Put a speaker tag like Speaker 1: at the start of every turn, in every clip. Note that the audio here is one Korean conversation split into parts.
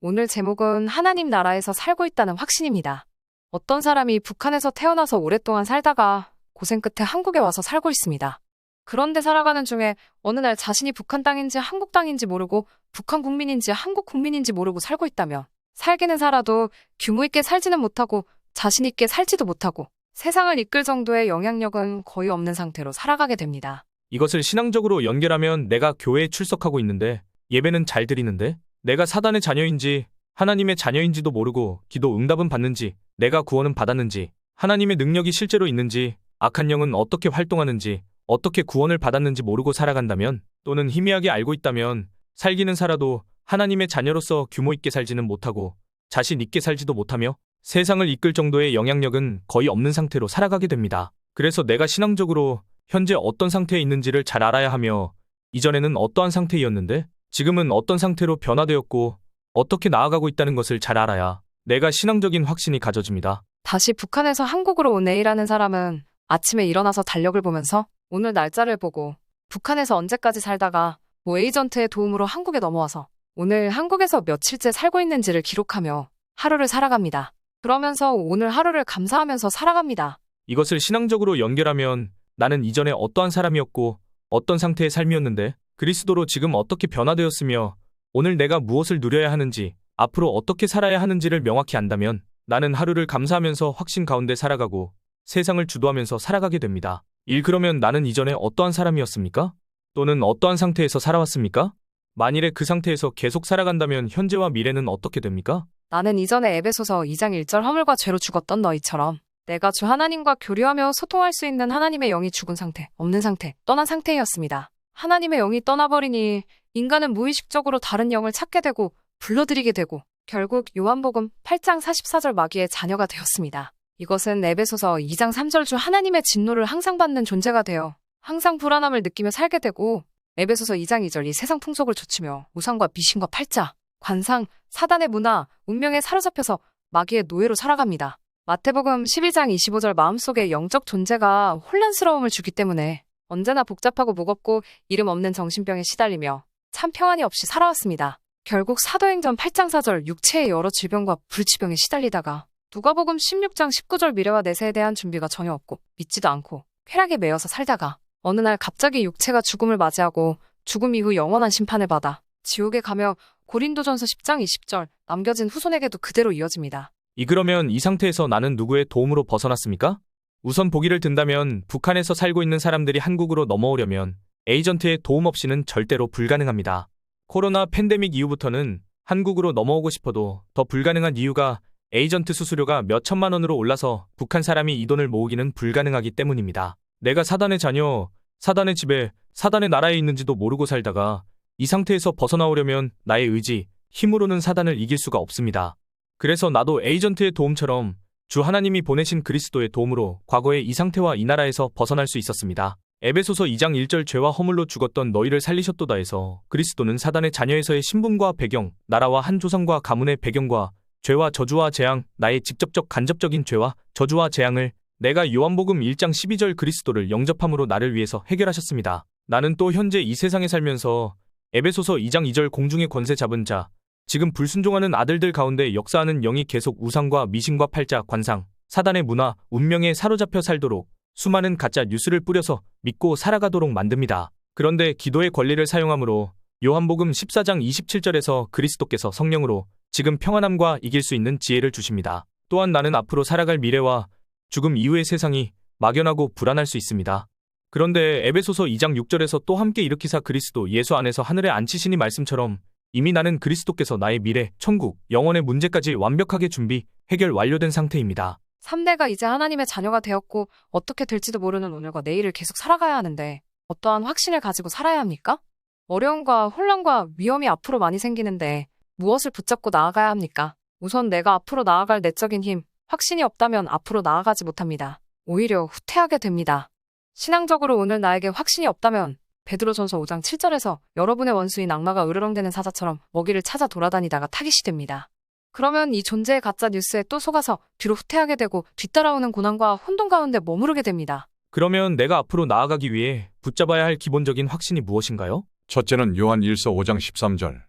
Speaker 1: 오늘 제목은 하나님 나라에서 살고 있다는 확신입니다. 어떤 사람이 북한에서 태어나서 오랫동안 살다가 고생 끝에 한국에 와서 살고 있습니다. 그런데 살아가는 중에 어느 날 자신이 북한 땅인지 한국 땅인지 모르고 북한 국민인지 한국 국민인지 모르고 살고 있다면 살기는 살아도 규모 있게 살지는 못하고 자신 있게 살지도 못하고 세상을 이끌 정도의 영향력은 거의 없는 상태로 살아가게 됩니다.
Speaker 2: 이것을 신앙적으로 연결하면 내가 교회에 출석하고 있는데 예배는 잘 드리는데 내가 사단의 자녀인지 하나님의 자녀인지도 모르고 기도 응답은 받는지 내가 구원은 받았는지 하나님의 능력이 실제로 있는지 악한 영은 어떻게 활동하는지 어떻게 구원을 받았는지 모르고 살아간다면 또는 희미하게 알고 있다면 살기는 살아도 하나님의 자녀로서 규모 있게 살지는 못하고 자신 있게 살지도 못하며 세상을 이끌 정도의 영향력은 거의 없는 상태로 살아가게 됩니다. 그래서 내가 신앙적으로 현재 어떤 상태에 있는지를 잘 알아야 하며 이전에는 어떠한 상태이었는데 지금은 어떤 상태로 변화되었고 어떻게 나아가고 있다는 것을 잘 알아야 내가 신앙적인 확신이 가져집니다.
Speaker 1: 다시 북한에서 한국으로 온 A라는 사람은 아침에 일어나서 달력을 보면서 오늘 날짜를 보고 북한에서 언제까지 살다가 에이전트의 도움으로 한국에 넘어와서 오늘 한국에서 며칠째 살고 있는지를 기록하며 하루를 살아갑니다. 그러면서 오늘 하루를 감사하면서 살아갑니다.
Speaker 2: 이것을 신앙적으로 연결하면 나는 이전에 어떠한 사람이었고 어떤 상태의 삶이었는데 그리스도로 지금 어떻게 변화되었으며 오늘 내가 무엇을 누려야 하는지 앞으로 어떻게 살아야 하는지를 명확히 안다면 나는 하루를 감사하면서 확신 가운데 살아가고 세상을 주도하면서 살아가게 됩니다. 그러면 나는 이전에 어떠한 사람이었습니까? 또는 어떠한 상태에서 살아왔습니까? 만일에 그 상태에서 계속 살아간다면 현재와 미래는 어떻게 됩니까?
Speaker 1: 나는 이전에 에베소서 2장 1절 허물과 죄로 죽었던 너희처럼 내가 주 하나님과 교류하며 소통할 수 있는 하나님의 영이 죽은 상태, 없는 상태, 떠난 상태였습니다. 하나님의 영이 떠나버리니 인간은 무의식적으로 다른 영을 찾게 되고 불러들이게 되고 결국 요한복음 8장 44절 마귀의 자녀가 되었습니다. 이것은 에베소서 2장 3절 주 하나님의 진노를 항상 받는 존재가 되어 항상 불안함을 느끼며 살게 되고 에베소서 2장 2절 이 세상 풍속을 좇으며 우상과 미신과 팔자, 관상, 사단의 문화, 운명에 사로잡혀서 마귀의 노예로 살아갑니다. 마태복음 12장 25절 마음속에 영적 존재가 혼란스러움을 주기 때문에 언제나 복잡하고 무겁고 이름 없는 정신병에 시달리며 참 평안이 없이 살아왔습니다. 결국 사도행전 8장 4절 육체의 여러 질병과 불치병에 시달리다가 누가복음 16장 19절 미래와 내세에 대한 준비가 전혀 없고 믿지도 않고 쾌락에 매여서 살다가 어느 날 갑자기 육체가 죽음을 맞이하고 죽음 이후 영원한 심판을 받아 지옥에 가며 고린도전서 10장 20절 남겨진 후손에게도 그대로 이어집니다.
Speaker 2: 그러면 이 상태에서 나는 누구의 도움으로 벗어났습니까? 우선 보기를 든다면 북한에서 살고 있는 사람들이 한국으로 넘어오려면 에이전트의 도움 없이는 절대로 불가능합니다. 코로나 팬데믹 이후부터는 한국으로 넘어오고 싶어도 더 불가능한 이유가 에이전트 수수료가 몇 천만 원으로 올라서 북한 사람이 이 돈을 모으기는 불가능하기 때문입니다. 내가 사단의 자녀, 사단의 집에, 사단의 나라에 있는지도 모르고 살다가 이 상태에서 벗어나오려면 나의 의지, 힘으로는 사단을 이길 수가 없습니다. 그래서 나도 에이전트의 도움처럼 주 하나님이 보내신 그리스도의 도움으로 과거의 이 상태와 이 나라에서 벗어날 수 있었습니다. 에베소서 2장 1절 죄와 허물로 죽었던 너희를 살리셨도다 해서 그리스도는 사단의 자녀에서의 신분과 배경, 나라와 한 조상과 가문의 배경과 죄와 저주와 재앙, 나의 직접적 간접적인 죄와 저주와 재앙을 내가 요한복음 1장 12절 그리스도를 영접함으로 나를 위해서 해결하셨습니다. 나는 또 현재 이 세상에 살면서 에베소서 2장 2절 공중의 권세 잡은 자, 지금 불순종하는 아들들 가운데 역사하는 영이 계속 우상과 미신과 팔자, 관상, 사단의 문화, 운명에 사로잡혀 살도록 수많은 가짜 뉴스를 뿌려서 믿고 살아가도록 만듭니다. 그런데 기도의 권리를 사용함으로 요한복음 14장 27절에서 그리스도께서 성령으로 지금 평안함과 이길 수 있는 지혜를 주십니다. 또한 나는 앞으로 살아갈 미래와 죽음 이후의 세상이 막연하고 불안할 수 있습니다. 그런데 에베소서 2장 6절에서 또 함께 일으키사 그리스도 예수 안에서 하늘에 앉히시니 말씀처럼 이미 나는 그리스도께서 나의 미래, 천국, 영원의 문제까지 완벽하게 준비, 해결 완료된 상태입니다.
Speaker 1: 3대가 이제 하나님의 자녀가 되었고 어떻게 될지도 모르는 오늘과 내일을 계속 살아가야 하는데 어떠한 확신을 가지고 살아야 합니까? 어려움과 혼란과 위험이 앞으로 많이 생기는데 무엇을 붙잡고 나아가야 합니까? 우선 내가 앞으로 나아갈 내적인 힘, 확신이 없다면 앞으로 나아가지 못합니다. 오히려 후퇴하게 됩니다. 신앙적으로 오늘 나에게 확신이 없다면 베드로전서 5장 7절에서 여러분의 원수인 악마가 으르렁대는 사자처럼 먹이를 찾아 돌아다니다가 타깃이 됩니다. 그러면 이 존재의 가짜 뉴스에 또 속아서 뒤로 후퇴하게 되고 뒤따라오는 고난과 혼돈 가운데 머무르게 됩니다.
Speaker 2: 그러면 내가 앞으로 나아가기 위해 붙잡아야 할 기본적인 확신이 무엇인가요?
Speaker 3: 첫째는 요한 1서 5장 13절.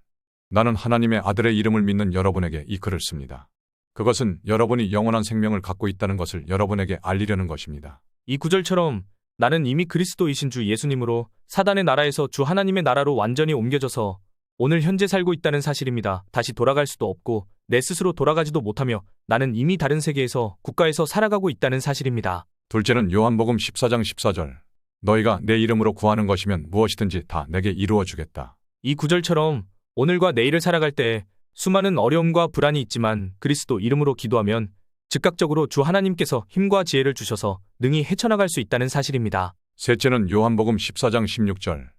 Speaker 3: 나는 하나님의 아들의 이름을 믿는 여러분에게 이 글을 씁니다. 그것은 여러분이 영원한 생명을 갖고 있다는 것을 여러분에게 알리려는 것입니다.
Speaker 2: 이 구절처럼 나는 이미 그리스도이신 주 예수님으로 사단의 나라에서 주 하나님의 나라로 완전히 옮겨져서 오늘 현재 살고 있다는 사실입니다. 다시 돌아갈 수도 없고 내 스스로 돌아가지도 못하며 나는 이미 다른 세계에서 국가에서 살아가고 있다는 사실입니다.
Speaker 3: 둘째는 요한복음 14장 14절. 너희가 내 이름으로 구하는 것이면 무엇이든지 다 내게 이루어 주겠다.
Speaker 2: 이 구절처럼 오늘과 내일을 살아갈 때 수많은 어려움과 불안이 있지만 그리스도 이름으로 기도하면 즉각적으로 주 하나님께서 힘과 지혜를 주셔서 능히 헤쳐나갈 수 있다는 사실입니다.
Speaker 3: 셋째는 요한복음 14장 16절.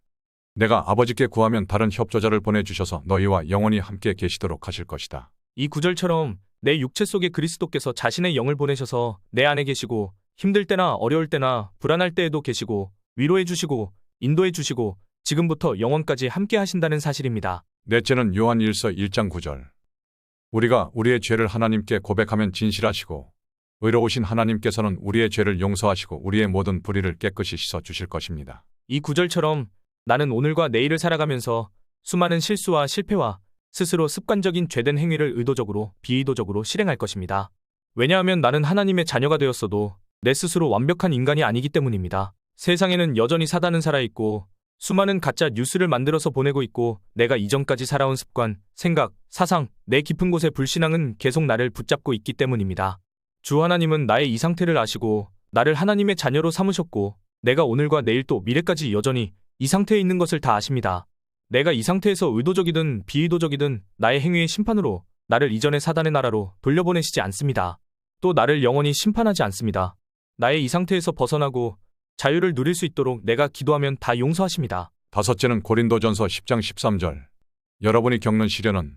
Speaker 3: 내가 아버지께 구하면 다른 협조자를 보내주셔서 너희와 영원히 함께 계시도록 하실 것이다.
Speaker 2: 이 구절처럼 내 육체 속에 그리스도께서 자신의 영을 보내셔서 내 안에 계시고 힘들 때나 어려울 때나 불안할 때에도 계시고 위로해 주시고 인도해 주시고 지금부터 영원까지 함께 하신다는 사실입니다.
Speaker 3: 넷째는 요한 1서 1장 9절. 우리가 우리의 죄를 하나님께 고백하면 진실하시고 의로우신 하나님께서는 우리의 죄를 용서하시고 우리의 모든 불의를 깨끗이 씻어 주실 것입니다.
Speaker 2: 이 구절처럼 나는 오늘과 내일을 살아가면서 수많은 실수와 실패와 스스로 습관적인 죄된 행위를 의도적으로 비의도적으로 실행할 것입니다. 왜냐하면 나는 하나님의 자녀가 되었어도 내 스스로 완벽한 인간이 아니기 때문입니다. 세상에는 여전히 사단은 살아있고 수많은 가짜 뉴스를 만들어서 보내고 있고 내가 이전까지 살아온 습관, 생각, 사상, 내 깊은 곳의 불신앙은 계속 나를 붙잡고 있기 때문입니다. 주 하나님은 나의 이 상태를 아시고 나를 하나님의 자녀로 삼으셨고 내가 오늘과 내일 또 미래까지 여전히 이 상태에 있는 것을 다 아십니다. 내가 이 상태에서 의도적이든 비의도적이든 나의 행위의 심판으로 나를 이전의 사단의 나라로 돌려보내시지 않습니다. 또 나를 영원히 심판하지 않습니다. 나의 이 상태에서 벗어나고 자유를 누릴 수 있도록 내가 기도하면 다 용서하십니다.
Speaker 3: 다섯째는 고린도전서 10장 13절. 여러분이 겪는 시련은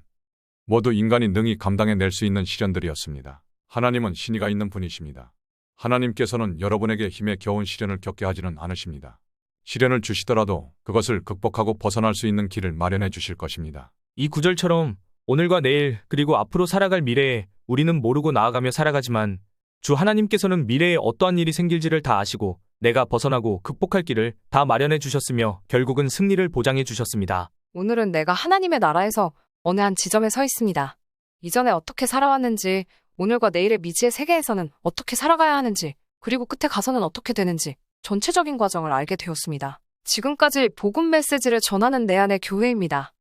Speaker 3: 모두 인간이 능히 감당해낼 수 있는 시련들이었습니다. 하나님은 신의가 있는 분이십니다. 하나님께서는 여러분에게 힘에 겨운 시련을 겪게 하지는 않으십니다. 시련을 주시더라도 그것을 극복하고 벗어날 수 있는 길을 마련해 주실 것입니다.
Speaker 2: 이 구절처럼 오늘과 내일 그리고 앞으로 살아갈 미래에 우리는 모르고 나아가며 살아가지만 주 하나님께서는 미래에 어떠한 일이 생길지를 다 아시고 내가 벗어나고 극복할 길을 다 마련해 주셨으며 결국은 승리를 보장해 주셨습니다.
Speaker 1: 오늘은 내가 하나님의 나라에서 어느 한 지점에 서 있습니다. 이전에 어떻게 살아왔는지, 오늘과 내일의 미지의 세계에서는 어떻게 살아가야 하는지, 그리고 끝에 가서는 어떻게 되는지 전체적인 과정을 알게 되었습니다. 지금까지 복음 메시지를 전하는 내 안의 교회입니다.